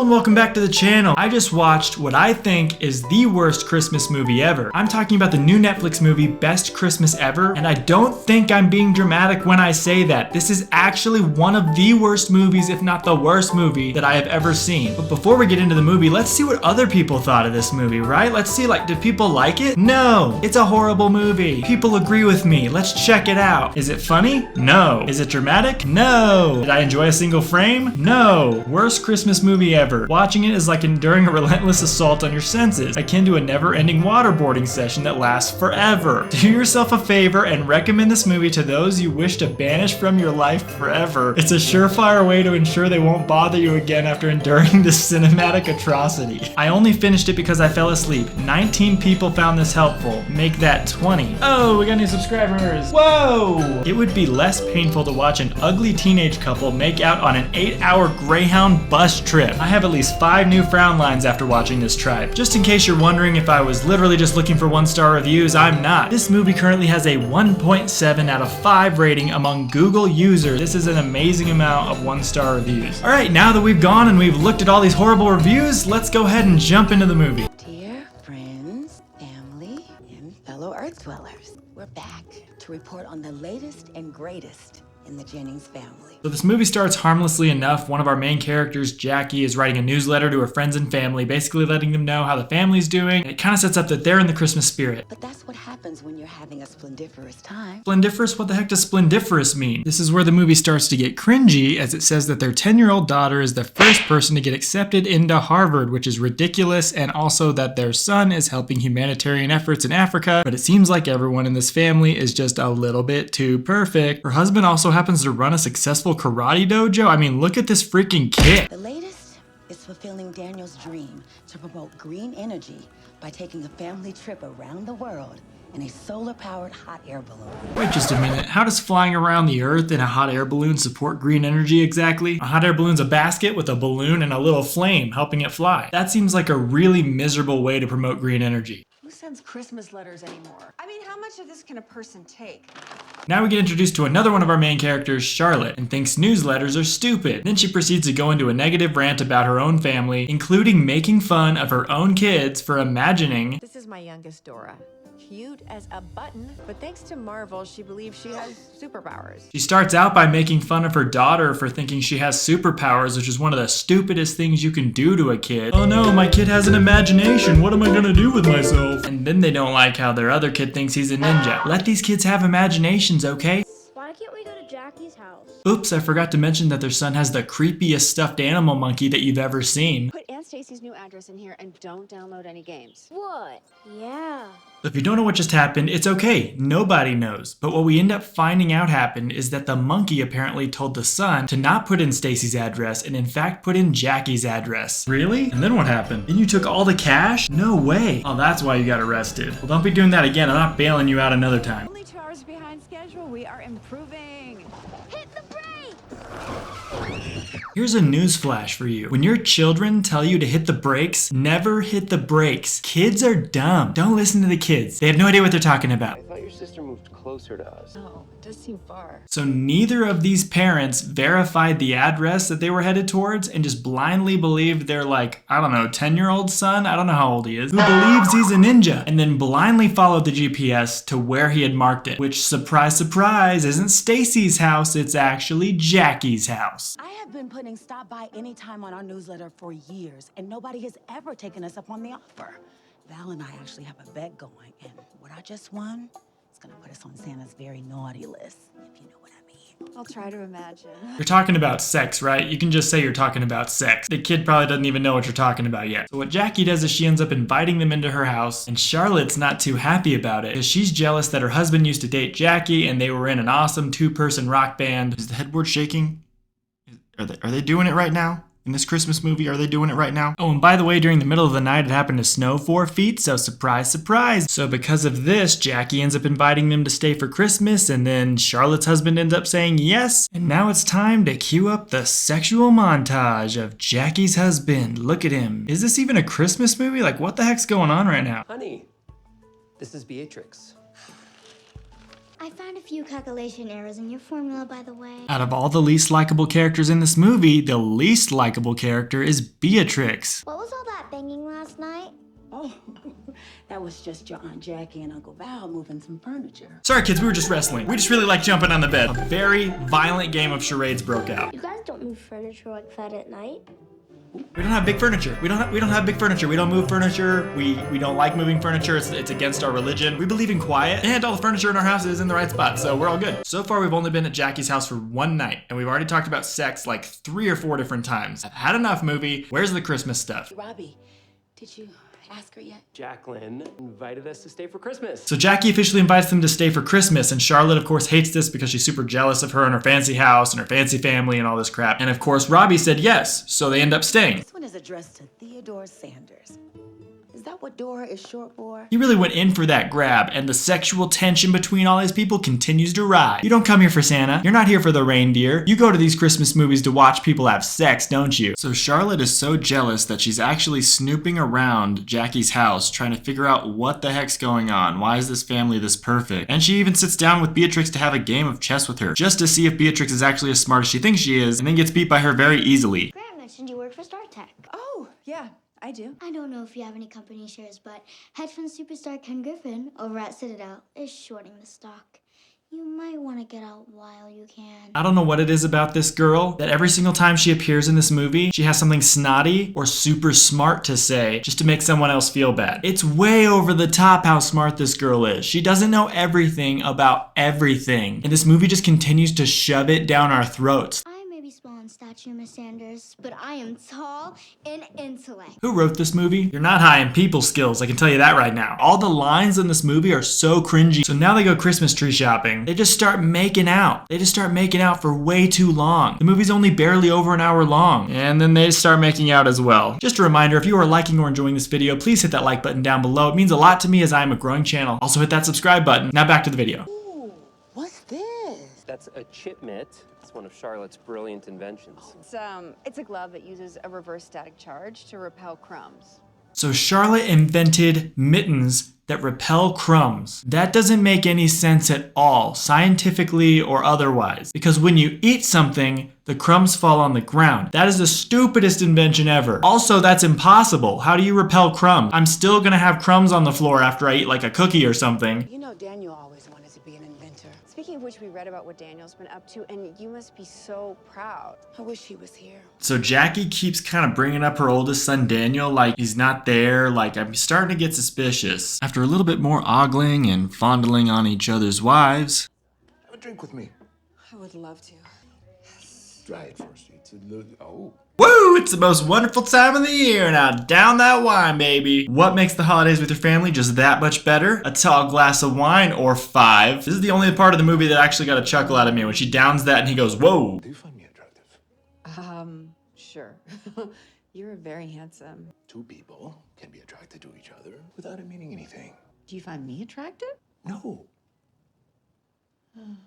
and welcome back to the channel. I just watched what I think is the worst Christmas movie ever. I'm talking about the new Netflix movie, Best Christmas Ever, and I don't think I'm being dramatic when I say that. This is actually one of the worst movies, if not the worst movie that I have ever seen. But before we get into the movie, let's see what other people thought of this movie, right? Let's see, did people like it? No, it's a horrible movie. People agree with me. Let's check it out. Is it funny? No. Is it dramatic? No. Did I enjoy a single frame? No. Worst Christmas movie ever. Watching it is like enduring a relentless assault on your senses, akin to a never-ending waterboarding session that lasts forever. Do yourself a favor and recommend this movie to those you wish to banish from your life forever. It's a surefire way to ensure they won't bother you again after enduring this cinematic atrocity. I only finished it because I fell asleep. 19 people found this helpful. Make that 20. Oh, we got new subscribers. Whoa! It would be less painful to watch an ugly teenage couple make out on an 8-hour Greyhound bus trip. I have at least 5 new frown lines after watching this tribe. Just in case you're wondering if I was literally just looking for 1-star reviews, I'm not. This movie currently has a 1.7 out of 5 rating among Google users. This is an amazing amount of 1-star reviews. Alright, now that we've gone and we've looked at all these horrible reviews, let's go ahead and jump into the movie. Dear friends, family, and fellow Earth dwellers, we're back to report on the latest and greatest in the Jennings family. So this movie starts harmlessly enough. One of our main characters, Jackie, is writing a newsletter to her friends and family, basically letting them know how the family's doing. And it kind of sets up that they're in the Christmas spirit. But that's what happens when you're having a splendiferous time. Splendiferous? What the heck does splendiferous mean? This is where the movie starts to get cringy, as it says that their 10-year-old daughter is the first person to get accepted into Harvard, which is ridiculous, and also that their son is helping humanitarian efforts in Africa, but it seems like everyone in this family is just a little bit too perfect. Her husband also happens to run a successful karate dojo. I mean, look at this freaking kid. The latest is fulfilling Daniel's dream to promote green energy by taking a family trip around the world in a solar-powered hot air balloon. Wait just a minute, how does flying around the earth in a hot air balloon support green energy exactly? A hot air balloon's a basket with a balloon and a little flame helping it fly. That seems like a really miserable way to promote green energy. Who sends Christmas letters anymore? I mean, how much of this can a person take? Now we get introduced to another one of our main characters, Charlotte, and thinks newsletters are stupid. Then she proceeds to go into a negative rant about her own family, including making fun of her own kids for imagining, "This is my youngest, Dora. Cute as a button, but thanks to Marvel, she believes she has superpowers." She starts out by making fun of her daughter for thinking she has superpowers, which is one of the stupidest things you can do to a kid. Oh no, my kid has an imagination. What am I gonna do with myself? And then they don't like how their other kid thinks he's a ninja. Let these kids have imaginations, okay? Why can't we go to Jackie's house? Oops, I forgot to mention that their son has the creepiest stuffed animal monkey that you've ever seen. Put Aunt Stacy's new address in here and don't download any games. What? Yeah. If you don't know what just happened, it's okay. Nobody knows. But what we end up finding out happened is that the monkey apparently told the son to not put in Stacy's address and in fact put in Jackie's address. Really? And then what happened? Then you took all the cash? No way. Oh, that's why you got arrested. Well, don't be doing that again. I'm not bailing you out another time. Only 2 hours behind schedule. We are improving. Hit the brake! Here's a news flash for you. When your children tell you to hit the brakes, never hit the brakes. Kids are dumb. Don't listen to the kids. They have no idea what they're talking about. I thought your sister moved closer to us. Oh, it does seem far. So neither of these parents verified the address that they were headed towards and just blindly believed their 10-year-old son, I don't know how old he is, who believes he's a ninja, and then blindly followed the GPS to where he had marked it, which, surprise, surprise, isn't Stacy's house, it's actually Jackie's house. I have been putting stop by anytime on our newsletter for years, and nobody has ever taken us up on the offer. Val and I actually have a bet going, and what I just won is gonna put us on Santa's very naughty list, if you know what I mean. I'll try to imagine. You're talking about sex, right? You can just say you're talking about sex. The kid probably doesn't even know what you're talking about yet. So what Jackie does is she ends up inviting them into her house, and Charlotte's not too happy about it because she's jealous that her husband used to date Jackie and they were in an awesome 2-person rock band. Is the headboard shaking? Are they doing it right now? In this Christmas movie, are they doing it right now? Oh, and by the way, during the middle of the night, it happened to snow 4 feet, so surprise, surprise. So because of this, Jackie ends up inviting them to stay for Christmas, and then Charlotte's husband ends up saying yes. And now it's time to cue up the sexual montage of Jackie's husband. Look at him. Is this even a Christmas movie? What the heck's going on right now? Honey, this is Beatrix. I found a few calculation errors in your formula, by the way. Out of all the least likable characters in this movie, the least likable character is Beatrix. What was all that banging last night? Oh, that was just your Aunt Jackie and Uncle Val moving some furniture. Sorry kids, we were just wrestling. We just really like jumping on the bed. A very violent game of charades broke out. You guys don't move furniture like that at night. We don't have big furniture. We don't have big furniture. We don't move furniture. We don't like moving furniture. It's against our religion. We believe in quiet, and all the furniture in our house is in the right spot, so we're all good. So far, we've only been at Jackie's house for one night, and we've already talked about sex like 3 or 4 different times. I've had enough movie. Where's the Christmas stuff? Robbie, did you ask her yet? Jacqueline invited us to stay for Christmas. So Jackie officially invites them to stay for Christmas, and Charlotte, of course, hates this because she's super jealous of her and her fancy house and her fancy family and all this crap. And of course, Robbie said yes, so they end up staying. This one is addressed to Theodore Sanders. Is that what Dora is short for? He really went in for that grab, and the sexual tension between all these people continues to rise. You don't come here for Santa. You're not here for the reindeer. You go to these Christmas movies to watch people have sex, don't you? So Charlotte is so jealous that she's actually snooping around Jackie's house, trying to figure out what the heck's going on. Why is this family this perfect? And she even sits down with Beatrix to have a game of chess with her, just to see if Beatrix is actually as smart as she thinks she is, and then gets beat by her very easily. Grant mentioned you work for StarTech. Oh, yeah, I do. I don't know if you have any company shares, but hedge fund superstar Ken Griffin over at Citadel is shorting the stock. You might want to get out while you can. I don't know what it is about this girl, that every single time she appears in this movie, she has something snotty or super smart to say just to make someone else feel bad. It's way over the top how smart this girl is. She doesn't know everything about everything. And this movie just continues to shove it down our throats. I may be small in stature, Miss Sanders, but I am tall in intellect. Who wrote this movie? You're not high in people skills, I can tell you that right now. All the lines in this movie are so cringy. So now they go Christmas tree shopping. They just start making out. They just start making out for way too long. The movie's only barely over an hour long. And then they start making out as well. Just a reminder, if you are liking or enjoying this video, please hit that like button down below. It means a lot to me as I am a growing channel. Also hit that subscribe button. Now back to the video. Ooh, what's this? That's a chip mitt. It's one of Charlotte's brilliant inventions. It's a glove that uses a reverse static charge to repel crumbs. So Charlotte invented mittens that repel crumbs. That doesn't make any sense at all, scientifically or otherwise. Because when you eat something, the crumbs fall on the ground. That is the stupidest invention ever. Also, that's impossible. How do you repel crumbs? I'm still gonna have crumbs on the floor after I eat like a cookie or something. You know, Daniel always wanted to be an inventor. Speaking of which, we read about what Daniel's been up to, and you must be so proud. I wish he was here. So Jackie keeps kind of bringing up her oldest son Daniel like he's not there, like I'm starting to get suspicious. After a little bit more ogling and fondling on each other's wives. Have a drink with me. I would love to. Try it first. It's a little. Oh. Woo! It's the most wonderful time of the year. Now down that wine, baby. What makes the holidays with your family just that much better? A tall glass of wine or 5. This is the only part of the movie that actually got a chuckle out of me when she downs that and he goes, whoa. Do you find me attractive? Sure. You're very handsome. 2 people can be attracted to each other without it meaning anything. Do you find me attractive? No.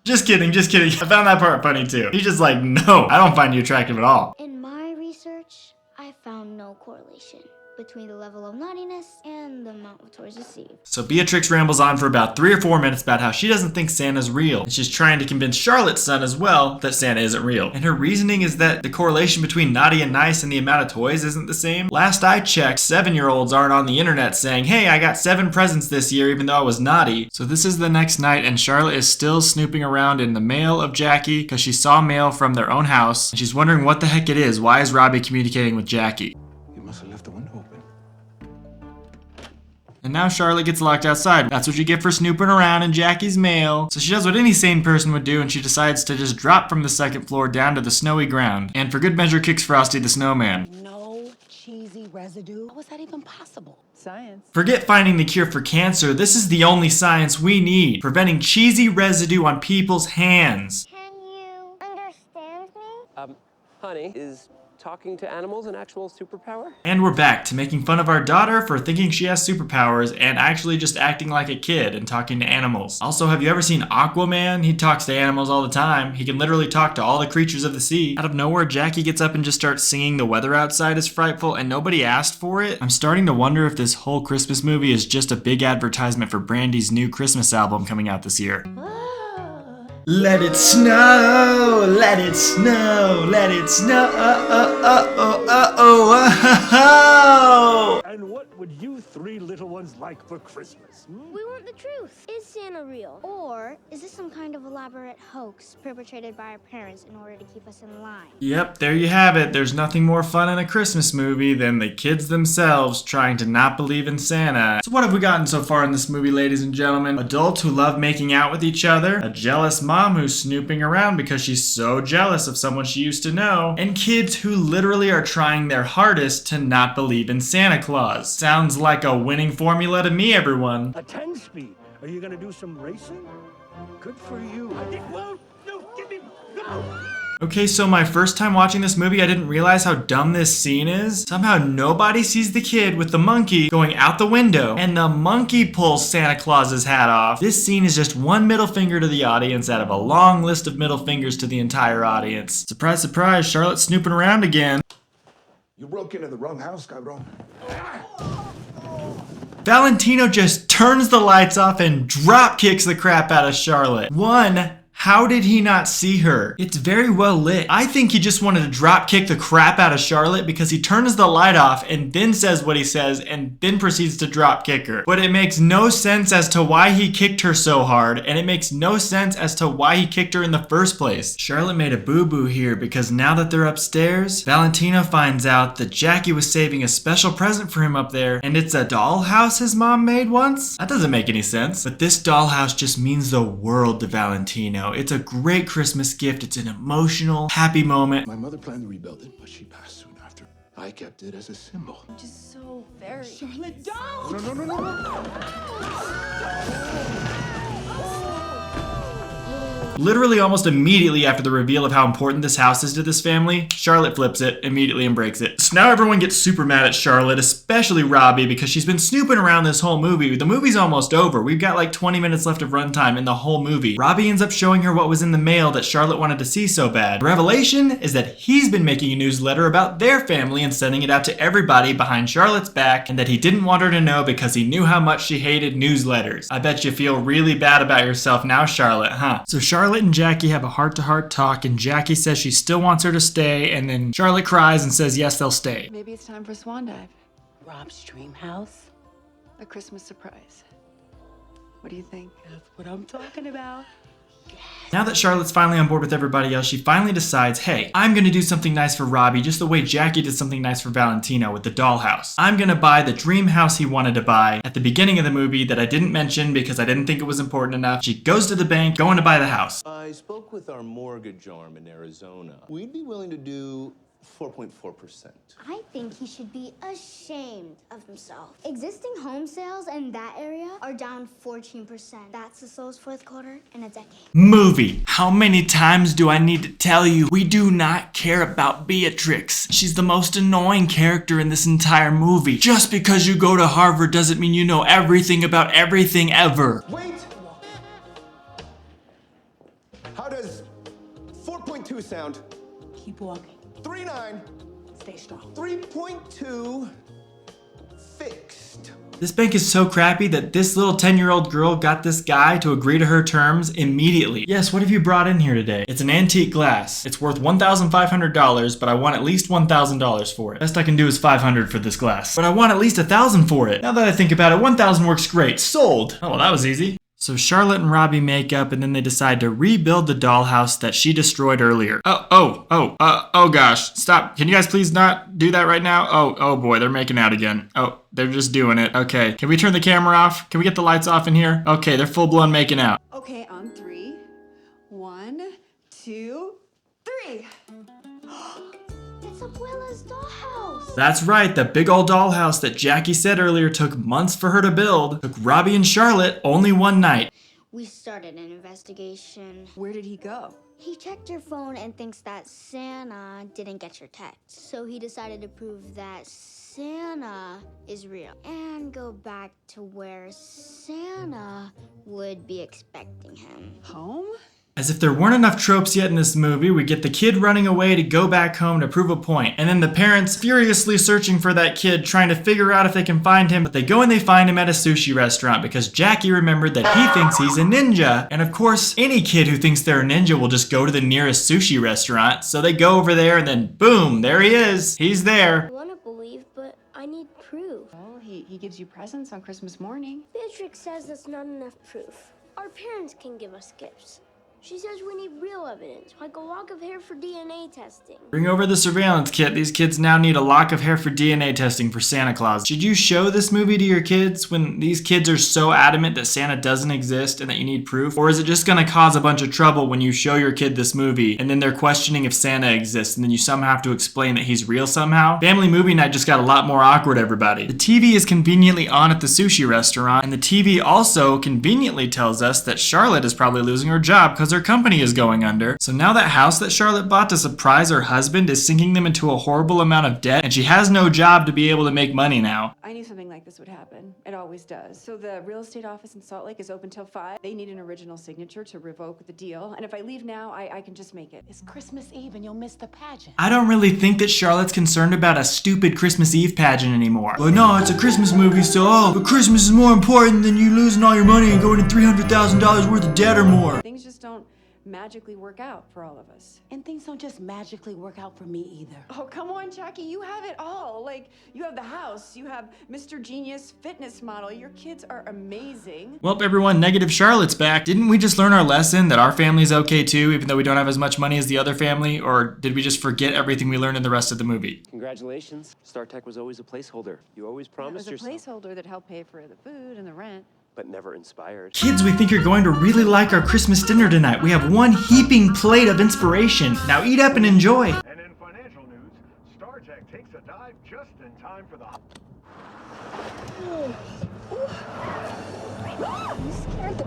Just kidding, just kidding. I found that part funny too. He's just like, no, I don't find you attractive at all. In my research, I found no correlation between the level of naughtiness and the amount of toys received. So Beatrix rambles on for about 3 or 4 minutes about how she doesn't think Santa's real. And she's trying to convince Charlotte's son as well that Santa isn't real. And her reasoning is that the correlation between naughty and nice and the amount of toys isn't the same. Last I checked, 7-year-olds aren't on the internet saying, hey, I got 7 presents this year even though I was naughty. So this is the next night and Charlotte is still snooping around in the mail of Jackie because she saw mail from their own house. And she's wondering what the heck it is. Why is Robbie communicating with Jackie? You must have left the window open. And now Charlotte gets locked outside. That's what you get for snooping around in Jackie's mail. So she does what any sane person would do and she decides to just drop from the 2nd floor down to the snowy ground. And for good measure kicks Frosty the Snowman. No cheesy residue. How was that even possible? Science. Forget finding the cure for cancer. This is the only science we need. Preventing cheesy residue on people's hands. Can you understand me? Honey, is talking to animals an actual superpower? And we're back to making fun of our daughter for thinking she has superpowers and actually just acting like a kid and talking to animals. Also, have you ever seen Aquaman? He talks to animals all the time. He can literally talk to all the creatures of the sea. Out of nowhere, Jackie gets up and just starts singing The Weather Outside is Frightful and nobody asked for it. I'm starting to wonder if this whole Christmas movie is just a big advertisement for Brandy's new Christmas album coming out this year. Let it snow, let it snow, let it snow. And what would you three little ones like for Christmas? We want the truth. Is Santa real? Or is this some kind of elaborate hoax perpetrated by our parents in order to keep us in line? Yep, there you have it. There's nothing more fun in a Christmas movie than the kids themselves trying to not believe in Santa. So what have we gotten so far in this movie, ladies and gentlemen? Adults who love making out with each other, a jealous mom who's snooping around because she's so jealous of someone she used to know, and kids who literally are trying their hardest to not believe in Santa Claus. Sounds like a winning formula to me, everyone. A 10-speed. Are you gonna do some racing? Good for you. Whoa, no, give me, no! Okay, so my first time watching this movie, I didn't realize how dumb this scene is. Somehow nobody sees the kid with the monkey going out the window, and the monkey pulls Santa Claus's hat off. This scene is just one middle finger to the audience out of a long list of middle fingers to the entire audience. Surprise, surprise, Charlotte's snooping around again. You broke into the wrong house, cabrón. Valentino just turns the lights off and drop kicks the crap out of Charlotte. How did he not see her? It's very well lit. I think he just wanted to drop kick the crap out of Charlotte because he turns the light off and then says what he says and then proceeds to drop kick her. But it makes no sense as to why he kicked her so hard, and it makes no sense as to why he kicked her in the first place. Charlotte made a boo-boo here because now that they're upstairs, Valentino finds out that Jackie was saving a special present for him up there, and it's a dollhouse his mom made once? That doesn't make any sense. But this dollhouse just means the world to Valentino. It's a great Christmas gift. It's an emotional, happy moment. My mother planned to rebuild it, but she passed soon after. I kept it as a symbol. Just so very. Charlotte, don't! No. Literally almost immediately after the reveal of how important this house is to this family, Charlotte flips it immediately and breaks it. So now everyone gets super mad at Charlotte, especially Robbie, because she's been snooping around this whole movie. The movie's almost over. We've got like 20 minutes left of runtime in the whole movie. Robbie ends up showing her what was in the mail that Charlotte wanted to see so bad. The revelation is that he's been making a newsletter about their family and sending it out to everybody behind Charlotte's back, and that he didn't want her to know because he knew how much she hated newsletters. I bet you feel really bad about yourself now, Charlotte, huh? So Charlotte and Jackie have a heart-to-heart talk, and Jackie says she still wants her to stay, and then Charlotte cries and says yes, they'll stay. Maybe it's time for Swan Dive. Rob's dream house? A Christmas surprise. What do you think? That's what I'm talking about. Now that Charlotte's finally on board with everybody else, she finally decides, hey, I'm gonna do something nice for Robbie just the way Jackie did something nice for Valentino with the dollhouse. I'm gonna buy the dream house he wanted to buy at the beginning of the movie that I didn't mention because I didn't think it was important enough. She goes to the bank, going to buy the house. I spoke with our mortgage arm in Arizona. We'd be willing to do 4.4%. I think he should be ashamed of himself. Existing home sales in that area are down 14%. That's the slowest fourth quarter in a decade. Movie. How many times do I need to tell you we do not care about Beatrix? She's the most annoying character in this entire movie. Just because you go to Harvard doesn't mean you know everything about everything ever. Wait! How does 4.2 sound? Keep walking. 3.9. Stay strong. 3.2 fixed. This bank is so crappy that this little 10-year-old girl got this guy to agree to her terms immediately. Yes, what have you brought in here today? It's an antique glass. It's worth $1,500, but I want at least $1,000 for it. Best I can do is $500 for this glass. But I want at least $1,000 for it. Now that I think about it, $1,000 works great. Sold. Oh, well, that was easy. So Charlotte and Robbie make up, and then they decide to rebuild the dollhouse that she destroyed earlier. Oh gosh, stop. Can you guys please not do that right now? Oh boy, they're making out again. Oh, they're just doing it. Okay, can we turn the camera off? Can we get the lights off in here? Okay, they're full-blown making out. Okay, on 3. 1, 2, 3. It's Abuela's dollhouse. That's right, the big old dollhouse that Jackie said earlier took months for her to build. Took Robbie and Charlotte only one night. We started an investigation. Where did he go? He checked your phone and thinks that Santa didn't get your text. So he decided to prove that Santa is real and go back to where Santa would be expecting him. Home? As if there weren't enough tropes yet in this movie, we get the kid running away to go back home to prove a point, and then the parents furiously searching for that kid, trying to figure out if they can find him, but they go and they find him at a sushi restaurant because Jackie remembered that he thinks he's a ninja. And of course, any kid who thinks they're a ninja will just go to the nearest sushi restaurant, so they go over there and then boom, there he is. He's there. I want to believe, but I need proof. Well, he gives you presents on Christmas morning. Beatrix says that's not enough proof. Our parents can give us gifts. She says we need real evidence, like a lock of hair for DNA testing. Bring over the surveillance kit. These kids now need a lock of hair for DNA testing for Santa Claus. Should you show this movie to your kids when these kids are so adamant that Santa doesn't exist and that you need proof? Or is it just gonna cause a bunch of trouble when you show your kid this movie and then they're questioning if Santa exists and then you somehow have to explain that he's real somehow? Family movie night just got a lot more awkward, everybody. The TV is conveniently on at the sushi restaurant, and the TV also conveniently tells us that Charlotte is probably losing her job because her company is going under. So now that house that Charlotte bought to surprise her husband is sinking them into a horrible amount of debt, and she has no job to be able to make money now. I knew something like this would happen. It always does. So the real estate office in Salt Lake is open till 5. They need an original signature to revoke the deal. And if I leave now, I can just make it. It's Christmas Eve and you'll miss the pageant. I don't really think that Charlotte's concerned about a stupid Christmas Eve pageant anymore. Well, no, it's a Christmas movie, so but Christmas is more important than you losing all your money and going to $300,000 worth of debt or more. Things just don't magically work out for all of us. And things don't just magically work out for me either. Oh, come on, Jackie, you have it all. Like, you have the house, you have Mr. Genius fitness model, your kids are amazing. Well, everyone, negative Charlotte's back. Didn't we just learn our lesson that our family's okay too, even though we don't have as much money as the other family? Or did we just forget everything we learned in the rest of the movie? Congratulations. StarTech was always a placeholder. You always promised It was a yourself. placeholder that helped pay for the food and the rent. But never inspired. Kids, we think you're going to really like our Christmas dinner tonight. We have one heaping plate of inspiration. Now eat up and enjoy. And in financial news, StarTech takes a dive just in time for the... You scared the...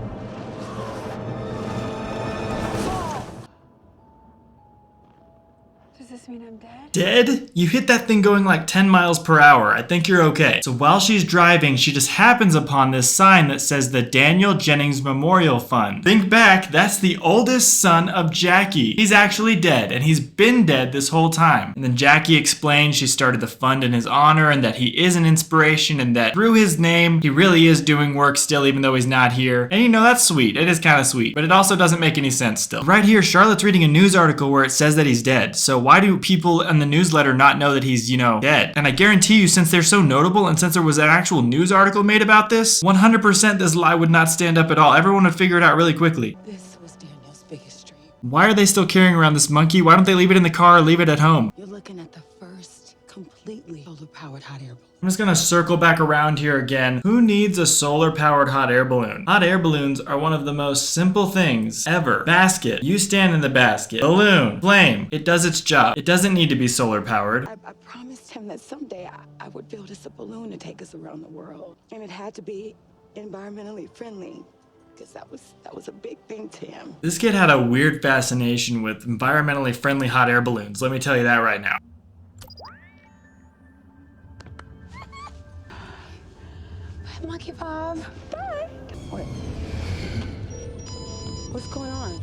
Does this mean I'm dead? Dead? You hit that thing going like 10 miles per hour. I think you're okay. So while she's driving, she just happens upon this sign that says the Daniel Jennings Memorial Fund. Think back, that's the oldest son of Jackie. He's actually dead, and he's been dead this whole time. And then Jackie explains she started the fund in his honor and that he is an inspiration and that through his name, he really is doing work still even though he's not here. And you know, that's sweet. It is kind of sweet, but it also doesn't make any sense still. Right here, Charlotte's reading a news article where it says that he's dead. So why do people in the newsletter not know that he's, dead? And I guarantee you, since they're so notable and since there was an actual news article made about this, 100% this lie would not stand up at all. Everyone would figure it out really quickly. This was Daniel's biggest dream. Why are they still carrying around this monkey? Why don't they leave it in the car or leave it at home? You're looking at the first completely solar-powered hot air balloon. I'm just gonna circle back around here again. Who needs a solar-powered hot air balloon? Hot air balloons are one of the most simple things ever. Basket. You stand in the basket. Balloon. Flame. It does its job. It doesn't need to be solar-powered. I promised him that someday I would build us a balloon to take us around the world. And it had to be environmentally friendly, because that was a big thing to him. This kid had a weird fascination with environmentally friendly hot air balloons. Let me tell you that right now. Monkey Bob. Bye. What? What's going on?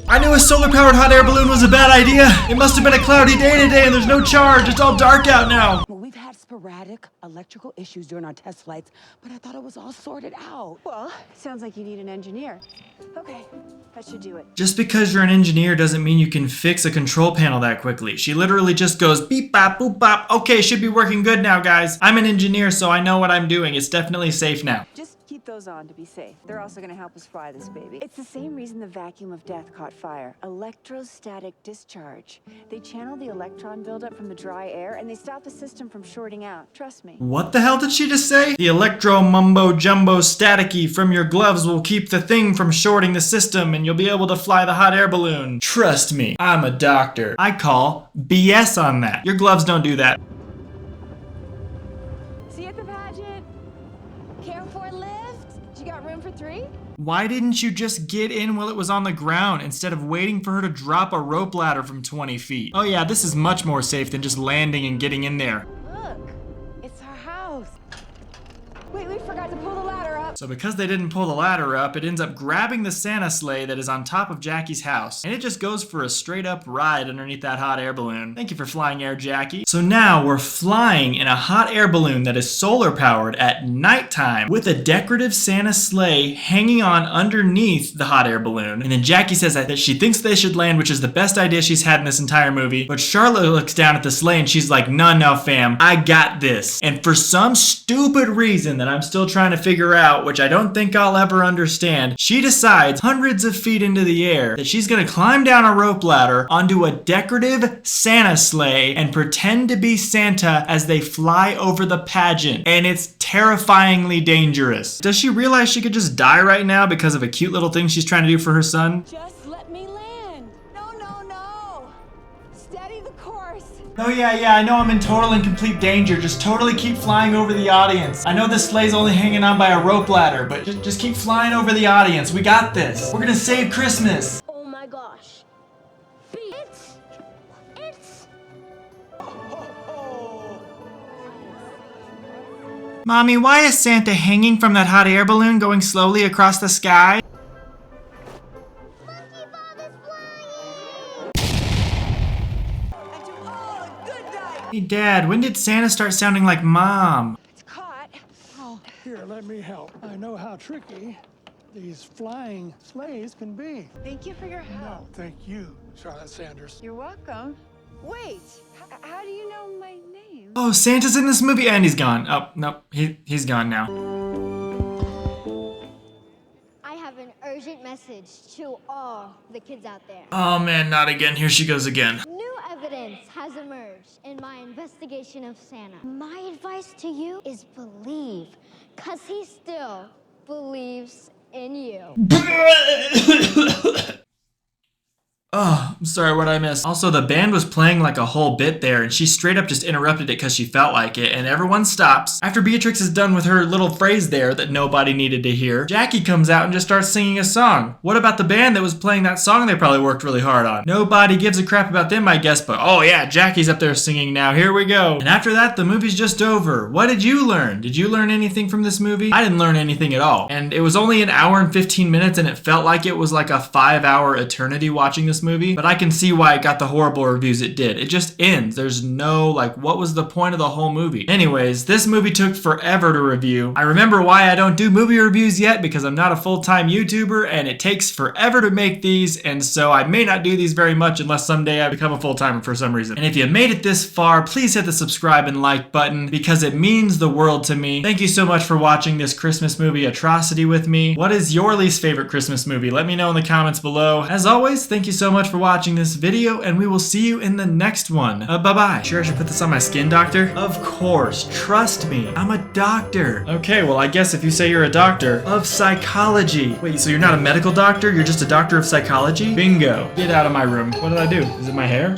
I knew a solar-powered hot air balloon was a bad idea. It must have been a cloudy day today and there's no charge. It's all dark out now. Well, we've had sporadic electrical issues during our test flights, but I thought it was all sorted out. Well, sounds like you need an engineer. Okay, that should do it. Just because you're an engineer doesn't mean you can fix a control panel that quickly. She literally just goes beep bop boop bop. Okay, should be working good now, guys. I'm an engineer, so I know what I'm doing. It's definitely safe now. Just keep those on to be safe. They're also going to help us fly this baby. It's the same reason the vacuum of death caught fire. Electrostatic discharge. They channel the electron buildup from the dry air and they stop the system from shorting out. Trust me. What the hell did she just say? The electro mumbo jumbo staticky from your gloves will keep the thing from shorting the system and you'll be able to fly the hot air balloon. Trust me, I'm a doctor. I call BS on that. Your gloves don't do that. See you at the pageant. Care for a lift? You got room for 3? Why didn't you just get in while it was on the ground instead of waiting for her to drop a rope ladder from 20 feet? Oh yeah, this is much more safe than just landing and getting in there. Look, it's our house. Wait, we forgot to pull the ladder up. So because they didn't pull the ladder up, it ends up grabbing the Santa sleigh that is on top of Jackie's house. And it just goes for a straight up ride underneath that hot air balloon. Thank you for flying air, Jackie. So now we're flying in a hot air balloon that is solar powered at nighttime with a decorative Santa sleigh hanging on underneath the hot air balloon. And then Jackie says that she thinks they should land, which is the best idea she's had in this entire movie. But Charlotte looks down at the sleigh and she's like, no, fam, I got this. And for some stupid reason that I'm still trying to figure out, which I don't think I'll ever understand, she decides hundreds of feet into the air that she's gonna climb down a rope ladder onto a decorative Santa sleigh and pretend to be Santa as they fly over the pageant. And it's terrifyingly dangerous. Does she realize she could just die right now because of a cute little thing she's trying to do for her son? Just let me land. No. Steady the course. Oh yeah, I know I'm in total and complete danger. Just totally keep flying over the audience. I know this sleigh's only hanging on by a rope ladder, but just keep flying over the audience. We got this. We're gonna save Christmas. Oh my gosh. It's... Mommy, why is Santa hanging from that hot air balloon going slowly across the sky? Monkey Bob is flying! Hey Dad, when did Santa start sounding like Mom? It's caught. Oh, here, let me help. I know how tricky these flying sleighs can be. Thank you for your help. No, thank you, Charlotte Sanders. You're welcome. Wait, how do you know my name? Oh, Santa's in this movie and he's gone. Oh, no, he's gone now. I have an urgent message to all the kids out there. Oh man, not again. Here she goes again. New evidence has emerged in my investigation of Santa. My advice to you is believe, cause he still believes in you. Oh, I'm sorry, what I missed. Also, the band was playing like a whole bit there, and she straight up just interrupted it because she felt like it, and everyone stops. After Beatrix is done with her little phrase there that nobody needed to hear, Jackie comes out and just starts singing a song. What about the band that was playing that song they probably worked really hard on? Nobody gives a crap about them, I guess, but oh yeah, Jackie's up there singing now. Here we go. And after that, the movie's just over. What did you learn? Did you learn anything from this movie? I didn't learn anything at all. And it was only an hour and 15 minutes, and it felt like it was like a 5-hour eternity watching this movie, but I can see why it got the horrible reviews it did. It just ends. There's no, like, what was the point of the whole movie? Anyways, this movie took forever to review. I remember why I don't do movie reviews yet, because I'm not a full-time YouTuber, and it takes forever to make these, and so I may not do these very much unless someday I become a full-timer for some reason. And if you made it this far, please hit the subscribe and like button, because it means the world to me. Thank you so much for watching this Christmas movie Atrocity with me. What is your least favorite Christmas movie? Let me know in the comments below. As always, thank you so much for watching this video, and we will see you in the next one. Bye-bye. Sure I should put this on my skin, doctor? Of course. Trust me. I'm a doctor. Okay, well, I guess if you say you're a doctor of psychology. Wait, so you're not a medical doctor? You're just a doctor of psychology? Bingo. Get out of my room. What did I do? Is it my hair?